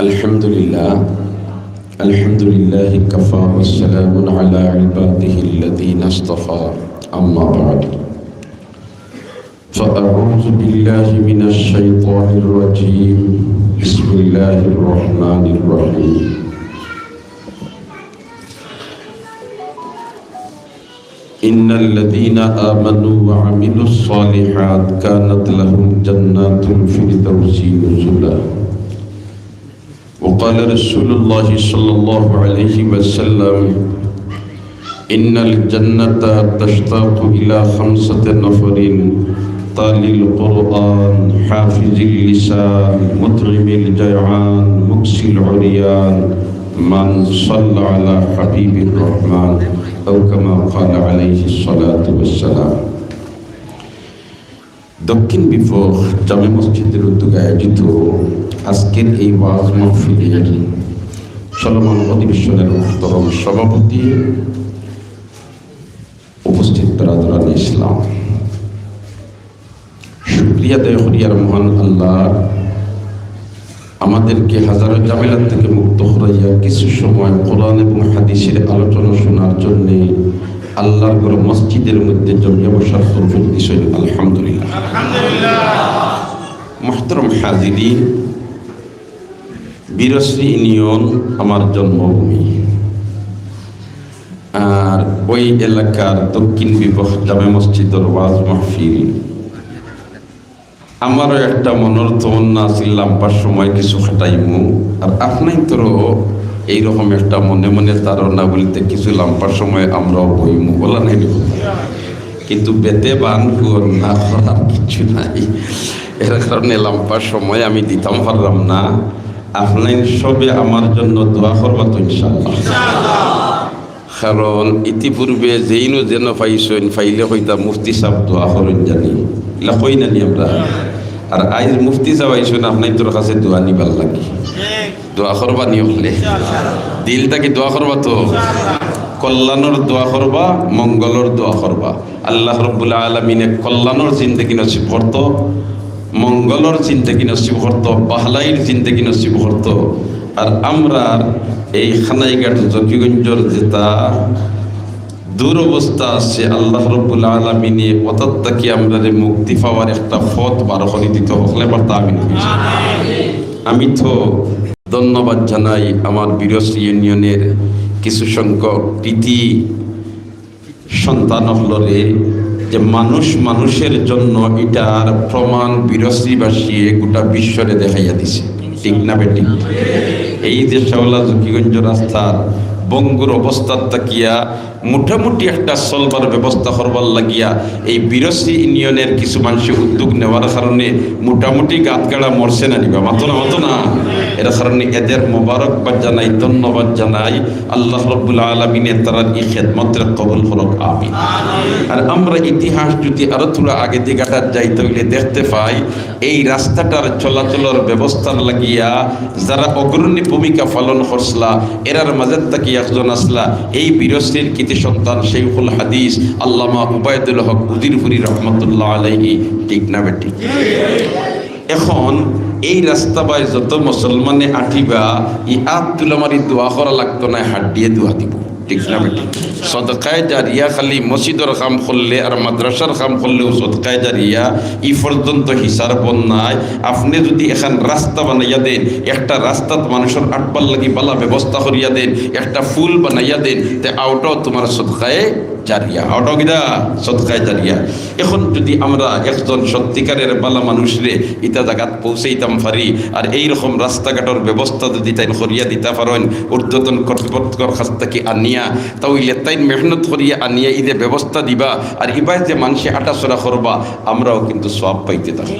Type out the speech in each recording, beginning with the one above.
الحمد لله كفى والسلام على عباده الذين اصطفى أما بعد فأعوذ بالله من الشيطان الرجيم بسم الله الرحمن الرحيم إن الذين آمنوا وعملوا الصالحات كانت لهم جنات الفردوس نزلا وقال رسول الله صلى الله عليه وسلم إن الجنة تشتاق إلى 5 نفر تالي القرآن حافظ اللسان مطعم الجيعان مكسي العريان من صلى على حبيب الرحمن أو كما قال عليه الصلاة والسلام দক্ষিণ বিভাগ জামে মসজিদের উদ্যোগে আয়োজিত আজকের এই ওয়াজ মাহফিলের চলমান অধিবেশনের মুহতারাম সভাপতি, উপস্থিত বিরাদরান ইসলাম, শুকরিয়া আদায় করি আর মহান আল্লাহ আমাদেরকে হাজারো ঝামেলার থেকে মুক্ত করাইয়া কিছু সময় কোরআন এবং হাদিসের আলোচনা শোনার জন্য আল্লাহর ঘর মসজিদের মধ্যে জমিয়ে বসার তৌফিক দিয়েছেন। আলহামদুলিল্লাহ। মুহতারাম হাজিরিন, বীরশ্রী ইউনিয়ন আমার জন্মভূমি, আর ওই এলাকার দক্ষিণ বিভাগ জামে মসজিদের ওয়াজ মাহফিল। আমারও একটা মনের তমন্না ছিল লম্বার সময় কিছু খাটাইমু, আর আপনাই তোরও এইরকম একটা মনে মনে ধারণা বলতে কিছু লম্বার সময় আমরাও বইমু বলা নাই, কিন্তু বেতে বান না করার কিছু নাই। এর কারণে লম্বার সময় আমি দিতাম পারলাম না। আপনার সবে আমার জন্য দোয়া করবা তো ইনশাআল্লাহ। কারণ ইতিপূর্বে যেইনো যেন পাইছেন ফাইলে হইতা মুফতি সাহেব দোয়া করেন জানি এলা কই নানি আমরা, আর আইজ মুফতি সাহেব আইছেন আপনার তোর কাছে দোয়া নিবার লাগি, দোয়া করবা নিয়ে হলে দিলটাকে দোয়া করবা তো, কল্যাণর দোয়া করবা, মঙ্গলর দোয়া করবা। আল্লাহ রাব্বুল আলামিনে কল্যাণর জিন্দেগি নসিব করত, মঙ্গলর জিন্দেগি নসিব করত, বাহলাইর জিন্দেগি নসিব করত। আর আমরা এই খানাইঘাট জকিগঞ্জর যেটা দুরবস্থা আছে, আল্লাহ রাব্বুল আলামিনে ওটার থেকে আমরা মুক্তি পাওয়ার একটা পথ বার করে দিতে হলে পারতা। আমি তো ধন্যবাদ জানাই আমার বীরশ্রী ইউনিয়নের কিছু সংখ্যক কৃতি সন্তান হলরে, যে মানুষ মানুষের জন্য এটার প্রমাণ বীরশ্রীবাসী গোটা বিশ্বরে দেখাইয়া দিছে, ঠিক না বেটি? এই যে শেওলা জকিগঞ্জ রাস্তার বঙ্গুর অবস্থার তাকিয়া মোটামুটি একটা চলবার ব্যবস্থা করবার লাগিয়া এই বীরশ্রী ইউনিয়নের কিছু মানুষের উদ্যোগ নেওয়ার কারণে মোটামুটি গাতগাড়া মরছে না নিবা, মাতো না। এর কারণে এদের মোবারকবাদ জানাই, ধন্যবাদ জানাই। আল্লাহ রাব্বুল আলামিনে তারা এই খেদমতের কবুল করুক, আমিন। আর আমরা ইতিহাস যদি আরো থোড়া আগে দিকাটা যাই তাহলে দেখতে পাই এই রাস্তাটার চলাচলের ব্যবস্থার লাগিয়া যারা অগ্রণী ভূমিকা পালন করছলা এরার মাঝের থেকে একজন আসলা এই বীরশ্রীর কৃতি সন্তান শেখুল হাদিস আল্লামা উবায়দুল হক উজিরপুরি রহমতুল্লাহ আলাইহি, ঠিক না বেটি? এখন এই রাস্তা বাই যত মুসলমানে আঠিবা ই আত তুলামারি দোয়া করা লাগতো না, হাত দিয়ে দোয়া দিব, ঠিক না বেটি? সদকায়ে জারিয়া খালি মসজিদের কাম করলে আর মাদ্রাসার কাম করলেও সদকায়ে জারিয়া ই পর্যন্ত হিসার বন নাই। আপনি যদি এখন রাস্তা বানাইয়া দেন, একটা রাস্তাত মানুষের আটবার লাগি বালা ব্যবস্থা করিয়া দেন, একটা ফুল বানাইয়া দেন, তে আউটাও তোমার সদকায়ে জারিয়া, আউটাও কিনা সদকায়ে জারিয়া। এখন যদি আমরা একজন সত্যিকারের বালা মানুষরে ইটা জায়গাত পৌঁছাইতাম পারি, আর এইরকম রাস্তাঘাটের ব্যবস্থা যদি তাই করিয়া দিতে পারেন ঊর্ধ্বতন কর্তৃপক্ষের কাছ থেকে আনিয়া, তাহলে তাই মেহনত করিয়া আনিয়া ঈদে ব্যবস্থা দিবা, আর ইবাই যে মানুষে আটাচড়া করবা আমরাও কিন্তু সওয়াব পাইতে থাকবো,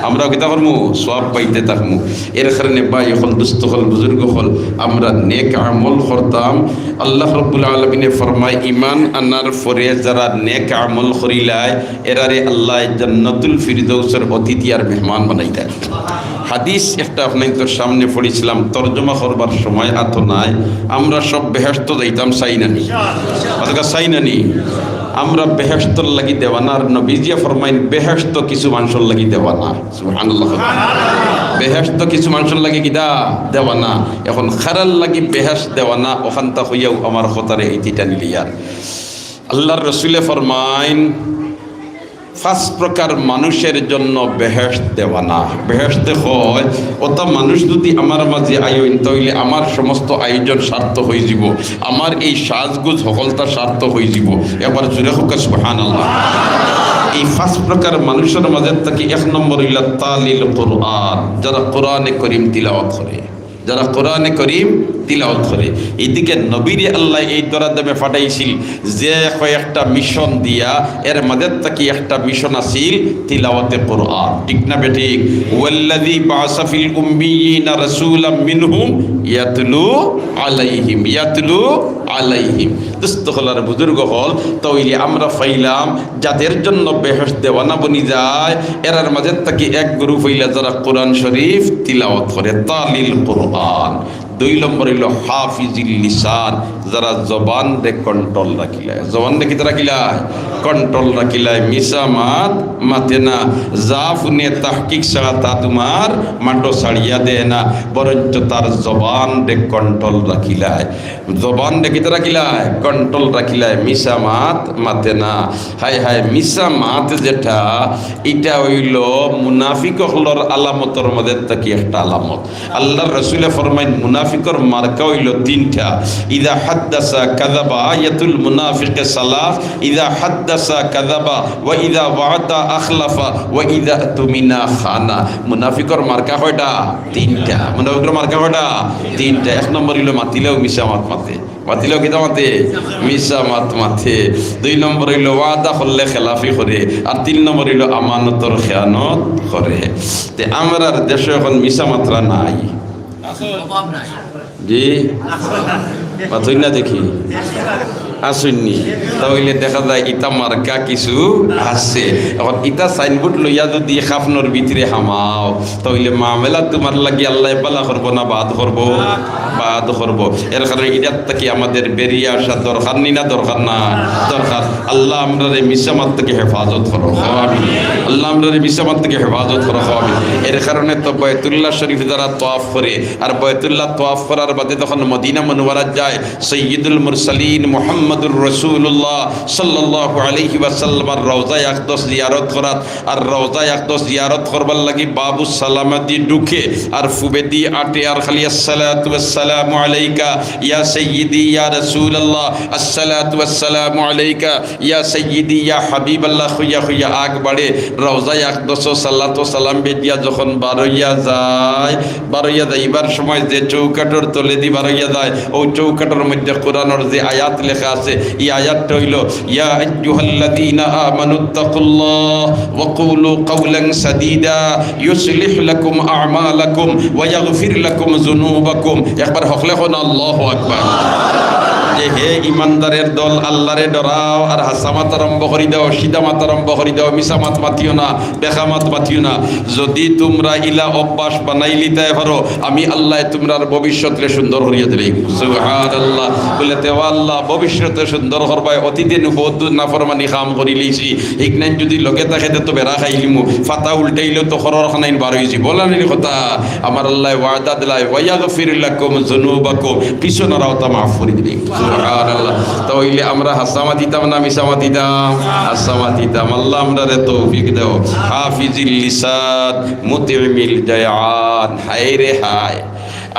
আমরাও কিতা করবো সওয়াব পাইতে থাকবো। এর কারণে ভাই হল, দুস্থ হল, বুজুর্গ হল, আমরা নেক আমল করতাম। আল্লাহ রাব্বুল আলামিনে ফরমায় ঈমান আনার পরে যারা নেক আমল করিলায় এরারে আল্লাহ জান্নাতুল ফিরদৌসের অতিথি আর মেহমান বানাই দেয়। হাদিস একটা আপনাদের সামনে পড়েছিলাম, তর্জমা করবার সময় এত নাই। আমরা সব বেহেশত যাইতাম, চাই নানি চাই নানি, আমরা বেহেশতর লাগি দেওয়ানা, আর নবীজিয়া ফরমাইন বেহেশত কিছু মানুষের লাগি দেওয়ানা। সুবহানাল্লাহ। বেহেশত কিছু মানুষের লাগে কিনা দেওয়া না, এখন খারার লাগি বেহেশ দেওয়া না, ওখানটা হইয়াও আমার হতারে এইটিটা নিলিয়ার। আল্লাহর রসুলে ফরমাইন 5 প্রকার মানুষের জন্য বেহেশত দেওয়া না। বেহেশতে হয় ওটা মানুষ যদি আমার মাঝে আইন তাইলে আমার সমস্ত আয়োজন সার্থ হয়ে যাব, আমার এই সাজগুজ সকলটা সার্থ হয়ে যাব। এবার জুড়ে হোক সুবহানাল্লাহ। এই 5 প্রকার মানুষের মাঝে থেকে 1 নম্বর হইল তালিল কোরআন, যারা কোরআনে করিম তিলাওয়াত করে, যারা কোরআনে করিম তিলাওয়াত করে। এইদিকে নবীরে আল্লাহ এই দরাদামে ফাটাইছিল যে কয়েকটা মিশন দিয়া, এর মাঝে থেকে একটা মিশন আছিল তিলাওয়াতে কোরআন, ঠিক না বেঠিক? ওয়াল্লাযী বাআসা ফিল উম্মিয়িনা রাসূলাম মিনহুম ইয়াতলু আলাইহিম। দুস্থলার বুজুর্গ হল তাইলে আমরা ফাইলাম যাদের জন্য বেহেশত দেওয়ানা বনি যায়, এরার মাঝে থেকে এক গ্রুপ হইলা যারা কোরআন শরীফ তিলাওয়াত করে, তালিল কোরআন। 2 নম্বর হইল হাফিজিল লিসান, যারা জবান রে কন্ট্রোল রাখিলায়, জবান রে কিতা রাখিলায়? কন্ট্রোল রাখিলায়। মিশা মাতে না, জাফুনে তাহকিক ছাড়া তা তোমার মাটো ছাড়িয়া দেয় না, বরঞ্চ তার জবান রে কন্ট্রোল রাখিলায়, জবান রে কিতা রাখিলায়? কন্ট্রোল রাখিলায়। মিশা মাতে না। হায় হায়, মিশা মাত যেটা, এটা হইল মুনাফিক হলর আলামতর মধ্যে থেকে একটা আলামত। আল্লাহর রাসূলে ফরমাইন মুনাফিকর মার্কা হইল 3টা। ইদা হাদ্দাসা কাযাবা, আয়াতুল মুনাফিকে সালাস, ইদা হাদ্দাসা কাযাবা ওয়া ইদা ওয়া'দা আখলাফা ওয়া ইদা তুমিনা খানা। মুনাফিকর মার্কা কয়টা? 3টা। মুনাফিকর মার্কা কয়টা? 3টা। 1 নম্বর হইল মাতিলেও মিশা মাত মাতে, মাতিলেও কিতা মাতে? মিশা মাত মাতে। 2 নম্বর হইল ওয়াদা করলে খেলাফি করে, আর 3 নম্বর হইল আমানতর খেয়ানত করে। তে আমরার দেশে এখন মিশা মাত্রা নাই জি, পাথই না দেখি আসুননি, তাহলে দেখা যায় ইটা মার্কা কিছু আছে। এখন ইটা সাইনবোর্ড লইয়া যদি খাফনর ভিতরে হামাও, তাহলে মামলা তোমার লাগি আল্লাহ পালা করবো না বাদ করবো? বাদ করবো। এর কারণে এটার থেকে আমাদের বেরিয়ে আসা দরকার নি না? দরকার না? দরকার। আল্লাহ আমরা মিসামাত থেকে হেফাজত করো, আল্লাহ আমরা মিসামাত থেকে হেফাজত করো। এর কারণে তো বায়তুল্লাহ শরীফ যারা তোয়াফ করে, আর বায়তুল্লাহ তোয়াফ করার বাদে তখন মদিনা মুনওয়ারাত যায়, সাইয়্যিদুল মুরসালিন মুহাম্মদুর রাসূলুল্লাহ সাল্লাল্লাহু আলাইহি ওয়াসাল্লামের রওজা আকদাস জিয়ারত করাত, আর রওজা আকদাস জিয়ারত করবার লাগি বাবু সালামতি ঢুকে আর ফুবেদি আটে আর খালি আসসালাতু ওয়াসসালামু আলাইকা ইয়া সাইয়্যিদি ইয়া রাসূলুল্লাহ, আসসালাতু ওয়াসসালামু আলাইকা ইয়া সাইয়্যিদি ইয়া হাবিবাল্লাহ, খুইয়া খুইয়া আগ বাড়ে রওজা আকদাস সাল্লাতু সালাম বেদিয়া যখন বারইয়া যায়, বারইয়া যাইবার সময় যে চৌকাটোর তলে দি বারইয়া যায়, ওই চৌকাটোর মধ্যে কোরআনের যে আয়াত লেখা আছে, এই আয়াতটা হইল ইয়া আইয়ুহাল্লাযীনা আমানুত্তাকুল্লাহ ওয়া কুলু কাওলান সাদীদা ইউসলিহ লাকুম আ'মালাকুম ওয়া ইয়াগফির লাকুম যুনুবাকুম। একবার হকলে কোন আল্লাহু আকবার। যে হে ইমানদারের দল, আল্লাহরে ডরাও আর হাসামাত আরম্ভ করি দাও, সিদামাত আরম্ভ করি দাও, মিসামাত মাতিও না, বেখামাত মাতিও না। যদি তোমরা ইলা অভ্যাস বানাই লিতে পারো, আমি আল্লাহ তোমরার ভবিষ্যতে সুন্দর করিয়া দিলেই। সুবহানাল্লাহ। বলে দেওয়া আল্লাহ ভবিষ্যতে সুন্দর করবাই। অতীতে বহুত নাফরমানি কাম করি লিছি, ইকনাইন যদি লগে থাকে তো বেড়া খাইলিমু, ফাতা উল্টাইলেও তো খরর খানাইন বার হয়েছি, বলানির কথা। আমার আল্লাহ ওয়াদা দিলাই ওয়া ইয়াগফির লাকুম যুনুবাকুম, পিছনেরাও তা মাফ করে দিলেই। সুবহানাল্লাহ। তাহলে আমরা হাসামা দিতাম না মিসামা দিতাম? হাসামা দিতাম। আল্লাহ আমরা রে তৌফিক দাও। হাফিজিল লিসান মুতিমিল জায়ান। হায় রে হায়,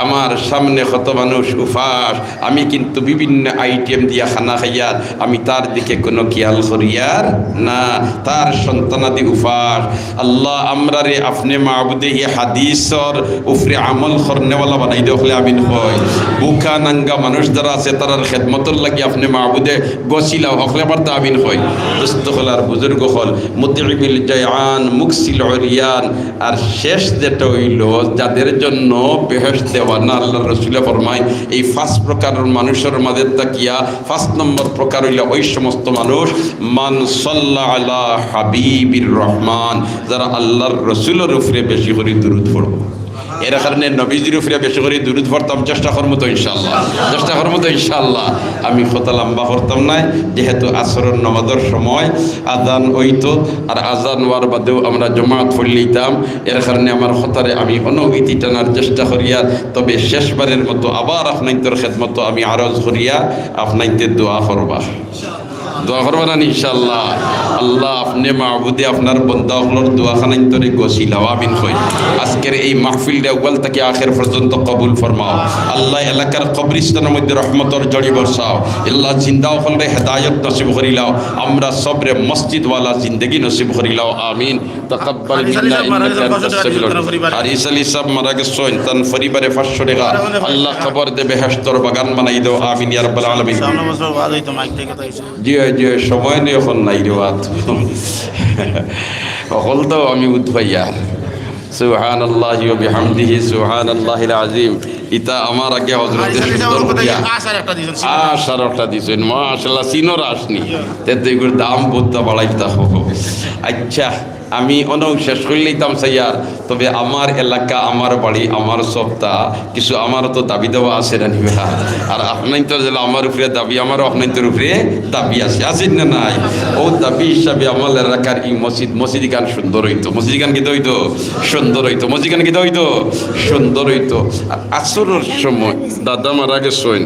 আমার সামনে কত মানুষ উপাস, আমি কিন্তু বিভিন্ন আইটেম দিয়া খানা খাইয়ার, আমি তার দিকে কোনো খেয়াল করিয়ার না, তার সন্তানাদি উপাস। আল্লাহ আমরা রে আপনি মাহবুদে ই হাদিসর উফরে আমল করনেওয়ালা বানাই দেখলে আমিন হয়। বুকা নাঙ্গা মানুষ যারা আছে তার খেদমতর লাগি আপনি মাহবুদে গছিলাও হকলে পারতা আমিন হয়। দোস্ত হলার বুজুর্গ হল মুতিমিল জায়ান মুকসিল উরিয়ান। আর শেষ যেটা হইল যাদের জন্য বেহেশত দেওয়া না, আল্লাহ রাসূলে ফরমায় এই 5 প্রকারের মানুষের মাঝে তাকিয়া 5 নম্বর প্রকার হইল ওই সমস্ত মানুষ মান সাল্লা আলা হাবিবির রহমান, যারা আল্লাহর রাসূলের উপরে বেশি করে দুরূদ পড়ব। এর কারণে নবীজির উপরে বেশি করে দুরূদ পড়তাম, চেষ্টা করবো তো ইনশাআল্লাহ, চেষ্টা করবো তো ইনশাআল্লাহ। আমি কথা লম্বা করতাম নাই, যেহেতু আসরের নামাজের সময় আজান হইতো, আর আজান হওয়ার বাদেও আমরা জমাত পড়লিতাম। এর কারণে আমার কথারে আমি অনুভূতি টানার চেষ্টা করিয়া, তবে শেষবারের মতো আবার আপনাইতর খেদমত আমি আরজ করিয়া আপনাইতে দোয়া করবা, দোয়া করবা না ইনশাআল্লাহ। আল্লাহ আপনি মাহবুদে আপনার বন্দা হলর দোয়াখানাই তরে গছিলাও, আমিন কই। আজকের এই মাহফিলটা আউয়াল থেকে আখের পর্যন্ত কবুল ফরমাও আল্লাহ। এলাকার কবরিস্তানের মধ্যে রহমতর জড়ি বর্ষাও আল্লাহ। জিন্দা হলরে হেদায়ত নসিব করিলাও, আমরা সবরে মসজিদওয়ালা জিন্দগি নসিব করিলাও, আমিন। তাকাব্বাল মিন্না ইন্নাকা আনতাস সামিউল আলিম। হারিস আলী সাহেব মারা গেছেন, তার পরিবারে 500 টাকা আল্লাহ কবর দে বেহেশতর বাগান বানাই দাও, আমিন ইয়া রাব্বাল আলামিন। জি জি, সময় নেই এখন নাই রে বাত অকল তো আমি উদ্ভাইয়া। সুবহানাল্লাহি ওয়া বিহামদিহি সুবহানাল্লাহিল আযীম। ইতা আমার আগে হযরতে সুন্দর করিয়া আশার একটা দিছেন, মাশাআল্লাহ। সিনোর আসনি তেতে এগুলোর দাম বুদ্ধা বাড়াইতা হোক। আচ্ছা, আমি অনেক শেষ করে লইতাম সাইয়ার, তবে আমার এলাকা, আমার বাড়ি, আমার সপ্তাহ কিছু আমার তো দাবি দেওয়া আছে না নিবা। আর আপনার তো আমার উপরে দাবি, আমারও আপনার উপরে দাবি আছে, আছেন না নাই? ও দাবি হিসাবে আমার এলাকার এই মসজিদ গান সুন্দর হইতো, মসজিদ গান গীত হইতো সুন্দর হইতো, মসজিদ গান গীত হইতো সুন্দর হইতো। আর আসরের সময় দাদা মারা গেছেন,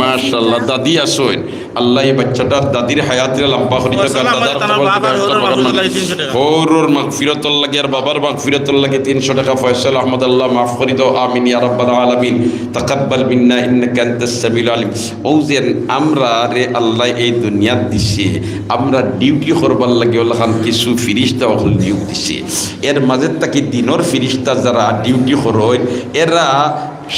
মাশাআল্লাহ, দাদি আসেন। আল্লাহ এই বাচ্চাটার দাদির হায়াতের লম্বা করি, দাদার খবর মাগফিরাতুল লাগি আর বাবার মাগফিরাতুল লাগি 300 টাকা ফয়সাল আহমদ আল্লাহ মাফ করি দাও, আমিন ইয়া রাব্বাল আলামিন। তাকাব্বাল মিন্না ইন্নাকা আনতাস সামিউল আলিম। ও যেন আমরা রে আল্লাহ এই দুনিয়াত দিছে, আমরা ডিউটি করবার লাগে ওলাখান কিছু ফিরিস্তা হল ডিউটি দিছে। এর মাঝে তাকে দিনর ফিরিস্তা যারা ডিউটি করয়, এরা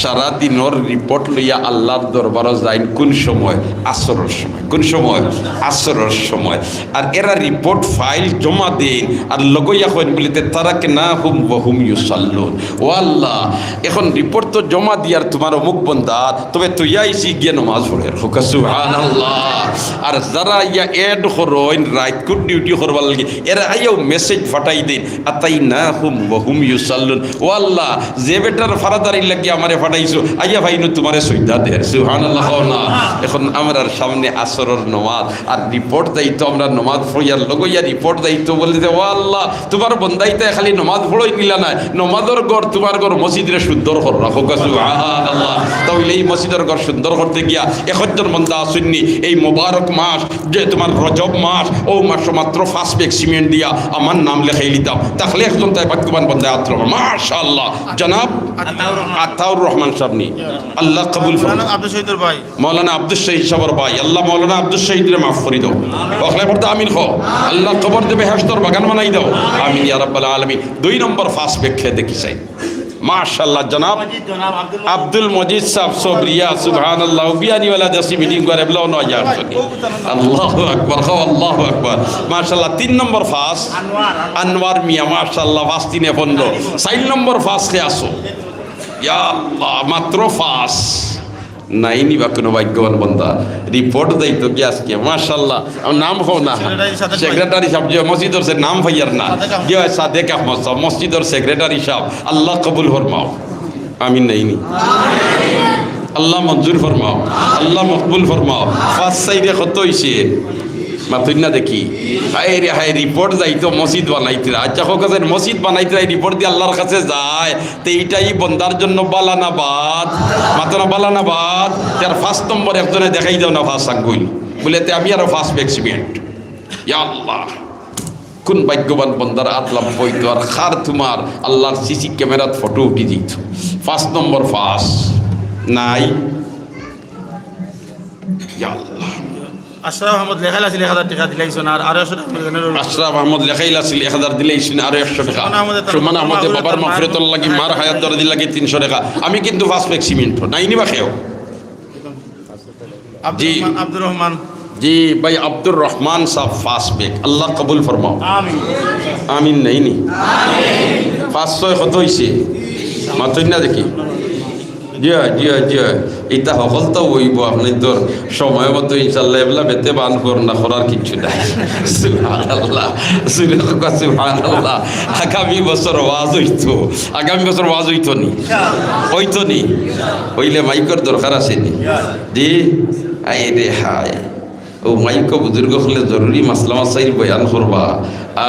সারা দিনের রিপোর্ট লইয়া আল্লাহর দরবারও যায় কোন সময়? আসরের সময়। কোন সময়? আসরের সময়। আর এরা রিপোর্ট ফাইল জমা দেন আর লগইয়া কইন বলিতে তারাকে না হুম ওহুম ইউসাল্লুন। ও আল্লাহ, এখন রিপোর্ট তো জমা দিয়ার তোমার অমুক বন্দা, তবে তুই আইসি গিয়ে নমাজ পড়ে হুকা সুবহানাল্লাহ। আর যারা ইয়া এড করইন রাইট কুড ডিউটি করবার লাগি, এরা আইও মেসেজ ফাটাই দেন আতাই না হুম ওহুম ইউসাল্লুন। ও আল্লাহ, যে বেটার ফারাদারি লাগি আমার ফাটাইছো, আইয়া ভাইনু তোমারে সইদা দে সুবহানাল্লাহ না। এখন আমরার সামনে আসরের নামাজ আর রিপোর্ট দাইতো, আমরা নামাজ পড়িয়ার লগইয়া রিপোর্ট দাইতো বলতে, ও আল্লাহ তোমার বন্দাইতে খালি নামাজ পড়ই নিলা না, নামাজের ঘর তোমার ঘর মসজিদে সুন্দর কর রাখো সুবহানাল্লাহ। তাহলে এই মসজিদের ঘর সুন্দর করতে গিয়া 71 বন্দা আসেননি। এই মোবারক মাস যে তোমার রজব মাস, ও মাস মাত্র 5 ব্যাগ সিমেন্ট দিয়া আমার নাম লেখাই লিতাম, তাহলে একজন তাই ভাগ্যবান বন্দা আত্র মাশাআল্লাহ। জনাব আতাউর রহমান সাহেবনি, আল্লাহ কবুল ফরমায়। মৌলানা আব্দুল শহীদ সাহেবের ভাই, আল্লাহ মৌলানা আব্দুল শহীদরে মাফ করে দাও, ওখানে পড়তে আমিন খো, আল্লাহ কবর দেবে হেশতর বাগান বানাই দাও, আমিন ইয়া রাব্বাল আলামিন। 2 নম্বর ফার্স্ট ব্যাখ্যা দেখি চাই মাশাআল্লাহ। জনাব আব্দুল মজিদ সাহেব সবরিয়া সুবহানাল্লাহ, বিয়ানিওয়ালা দেশি মিটিং করে বলো 9000 টাকা। আল্লাহু আকবার, আল্লাহু আকবার, মাশাআল্লাহ। 3 নম্বর ফার্স্ট আনোয়ার মিয়া, মাশাআল্লাহ, ফার্স্ট 3 15। 4 নম্বর ফার্স্ট কে আসো ইয়া আল্লাহ, মাত্র ফার্স্ট নাই নিবা কোনো ভাগ্যবান বন্দা। রিপোর্ট দাইতো কি আজকে মাশাআল্লাহ। আমার নাম হও না সেক্রেটারি সাহেব, যে মসজিদের সে নাম ভাইয়ার না যে সাদেক আহমদ সাহেব, মসজিদের সেক্রেটারি সাহেব, আল্লাহ কবুল ফরমাও, আমিন নাইনি, আল্লাহ মঞ্জুর ফরমাও, আল্লাহ মকবুল ফরমাও। ফার্স্ট সাইডে কত হইছে মাতুই না দেখি, হায় রে হায়, রিপোর্ট যাইতো মসজিদ বানাইতে। আচ্ছা হোক আছে, মসজিদ বানাইতে রিপোর্ট দিয়ে আল্লাহর কাছে যায়, তো এইটাই বন্দার জন্য বালানাবাদ, মাত্র না বালানাবাদ। তার 5 নম্বর একজনে দেখাই দাও না ফার্স্ট আঙ্গুল বলে, আমি আরো ফার্স্ট এক্সিমেন্ট। ইয়া আল্লাহ, কোন ভাগ্যবান বন্দার আতলাম হইতো আর খার তোমার আল্লাহর সিসি ক্যামেরাত ফটো উঠি দিত। 5 নম্বর ফার্স্ট নাই। ইয়া আল্লাহ, আশরাফ আহমদ লেখাইল আছিল 1000 টাকা দিলাইছেন, আর 100 আশরাফ আহমদ লেখাইল আছিল 1000 দিলাইছেন, আর 100 টাকা। সুমান আহমদের বাবার মাগফিরাতুল লাগি, মার হায়াত দরদি লাগি 300 টাকা। আমি কিন্তু ফার্স্ট এক্সিমেন্ট নাই নিবা খেও। জি আব্দুর রহমান, জি ভাই আব্দুর রহমান সাহেব ফার্স্ট বেক, আল্লাহ কবুল ফরমাও, আমিন আমিন। নাইনি 500 কত হইছে মাত্র না দেখি জিয়া এটা সকল তো হইব আপনি তোর সময় মতো ইনশাল্লাহ এগুলা বেতে বান কর না করার কিছু নাই সুবহানাল্লাহ সুবহানাল্লাহ আগামী বছর ওয়াজ হইতো নি হইলে মাইকর দরকার আছে নি জি আই রে হায় ও মাইক বুজুর্গ হলে জরুরি মাসলা মাসাইল বয়ান করবা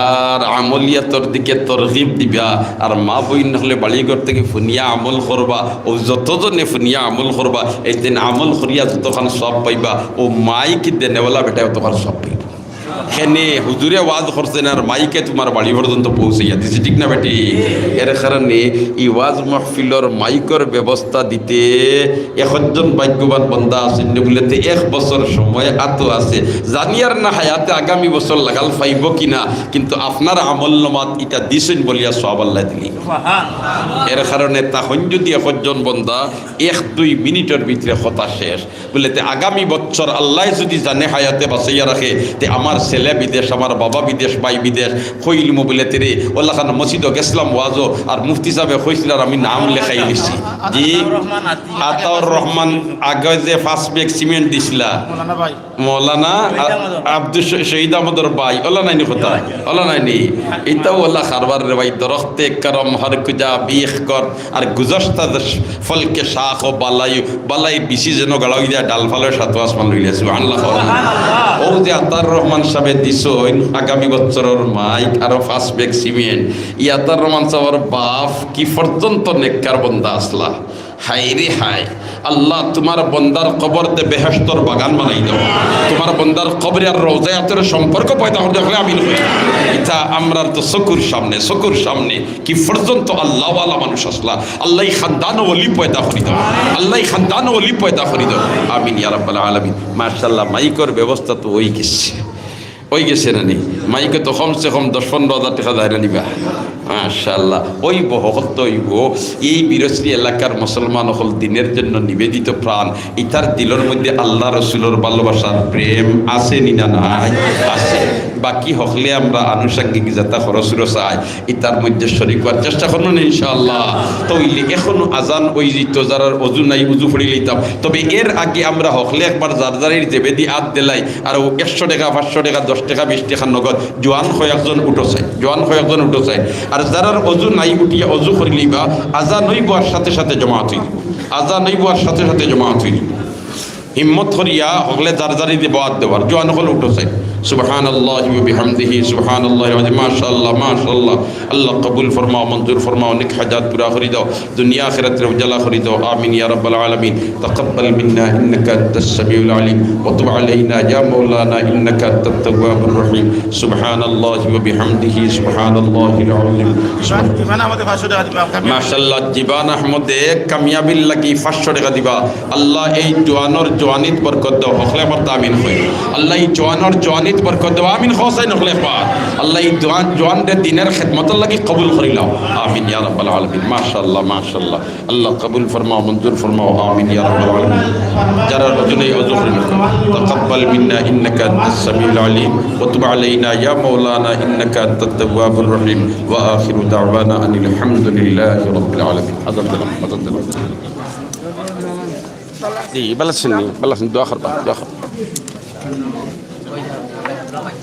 আর আমলিয়াতর দিকে তরগিব দিবা আর মা বইন হলে বাড়িঘর থেকে ফুনিয়া আমল করবা ও যতজনে ফুনিয়া আমল করবা এই দিন আমল করিয়া যতক্ষণ সব পাইবা ও মাইক দেনেওয়ালা বেটা তখন সব পাইবা এখানে হুজুরে ওয়াজ করছেন আর মাইকে তোমার বাড়ি পর্যন্ত পৌঁছাইয়া দিছে ঠিক না বেটি এর কারণে এই ওয়াজ মাহফিলর মাইকর ব্যবস্থা দিতে একজন ভাগ্যবান বান্দা আছেন বলেতে 1 বছর সময় আতো আছে জানিয়ার না হায়াতে আগামী বছর লাগাল পাইব কিনা কিন্তু আপনার আমল নামাত এটা দিছেন বলিয়া সওয়াব আল্লাহ দিলি এর কারণে তখন যদি একজন বান্দা 1-2 মিনিটের ভিতরে কথা শেষ বলেতে আগামী বছর আল্লাহ যদি জানে হায়াতে বাঁচাইয়া রাখে তে আমার ছেলে বিদেশ আমার বাবা বিদেশ ভাই বিদেশ কইল মোবাইলে তেরে ওল্লা খান মসজিদ গেছিলাম ওয়াজও আর মুফতি সাহেব কইছিল আর আমি নাম লেখাই দিছি জি আতাউর রহমান আগে যে ফার্স্ট ব্যাগ সিমেন্ট দিছিলা মৌলানা আব্দুল শহীদ আহমদর ভাই ওলা নাইনি কথা ওলা নাইনি এটাও ওল্লা খারবার রে ভাই দরখতে করম হর কুজা বিখ কর আর গুজস্তা ফলকে শাখ ও বালাই বিসি যেন গাড়াই দিয়া ডাল ফালের সাথে আসমান লইলে সুবহানাল্লাহ ও যে আতাউর রহমান সাহেব দিছ আগামী বছরের মাইক আর first bag cement Ataur Rahman সাহেবের বাপ কি পর্যন্ত নেককার বন্দা আসলা হাই রে হাই আল্লাহ তোমার বন্দার কবরতে বেহেশতর বাগান বানাই দাও তোমার বন্দার কবরে আর রওজায়াতের সম্পর্ক পয়দা হতে হলে আমিন হই এটা আমরা তো চকুর সামনে কি পর্যন্ত আল্লাহওয়ালা মানুষ আসলা আল্লাহ খানদান ওলি পয়দা করি দাও আমিন ইয়া রাব্বাল আলামিন মাশাআল্লাহ মাইকর ব্যবস্থা তো ওই গেছে না নি মাইকে তো কমসে কম 10-15 হাজার টাকা যায় না নিবা মাশাআল্লাহ ওইব হকত ওইব এই বিরশ্রী এলাকার মুসলমান হল দিনের জন্য নিবেদিত প্রাণ ইতার দিলের মধ্যে আল্লাহ রসুলের ভালোবাসার প্রেম আছে নি না নাই আছে বাকি হকলে আমরা আনুষঙ্গিক যাতা খরচুর চাই ইতার মধ্যে শরীক হওয়ার চেষ্টা করুন ইনশাআল্লাহ তইলে এখনো আজান ওই জিত যারার অজু নাই উজু ফড়ি লইতাম তবে এর আগে আমরা হকলে একবার জারজারির জেবেদি আদ দিলাই আর 100 টাকা 500 টাকা 10 টাকা 20 টাকা নগদ জোয়ান কয়েকজন উঠো চাই আর যারার অজু নাই উঠিয়া অজু করে লইবা আজান হইবার সাথে সাথে জমাত হইব হিম্মত করিয়া হকলে জারজারি দিয়ে বাদ দেওয়ার জোয়ান হল উঠো চাই সুবহানাল্লাহি ওয়া বিহামদিহি সুবহানাল্লাহি ওয়া মাশাআল্লাহ আল্লাহ কবুল ফরমাও মঞ্জুর ফরমাও নেক হাজাত পুরা করে দাও দুনিয়া আখিরাতের উজালা করে দাও আমিন ইয়া রাব্বাল আলামিন তাকাব্বাল মিন্না ইন্নাকা আনতাস সামিউল আলিম ওয়া তুব আলাইনা ইয়া মাওলানা ইন্নাকা আনতাত তাওয়াবুর রহিম সুবহানাল্লাহি ওয়া বিহামদিহি সুবহানাল্লাহিল আযীম জীবন আমাদের 500 টাকা দিবা মাশাআল্লাহ জীবন আহমদে কামিয়াবিল লাগি 500 টাকা দিবা আল্লাহ এই জওয়ানর জওয়ানিত বরকত দাও হকলে আমার আমিন হই আল্লাহ এই জওয়ানর জওয়ানিত বরকত দাও আমিন হোসাইন হকলে পাক আল্লাহ এই জওয়ানদের দিনের খিদমত লাগি কবুল করি লাও আমিন ইয়া রাব্বাল আলামিন মাশাআল্লাহ আল্লাহ কবুল ফরমাও মঞ্জুর ফরমাও আমিন ইয়া রাব্বাল আলামিন যারা রজনী ওযু করেন তাকাব্বাল মিন্না ইন্নাকা আনতাস সামিউল আলিম ওয়া তুব আলাইনা ইয়া মাওলানা ইন্নাকা আনতাত তাওয়াবুর রহিম ওয়া আখিরু দাওয়ানা আনিল হামদুলিল্লাহি রাব্বিল আলামিন আযাল্লাহ জি বালাসনি দোয়া করবা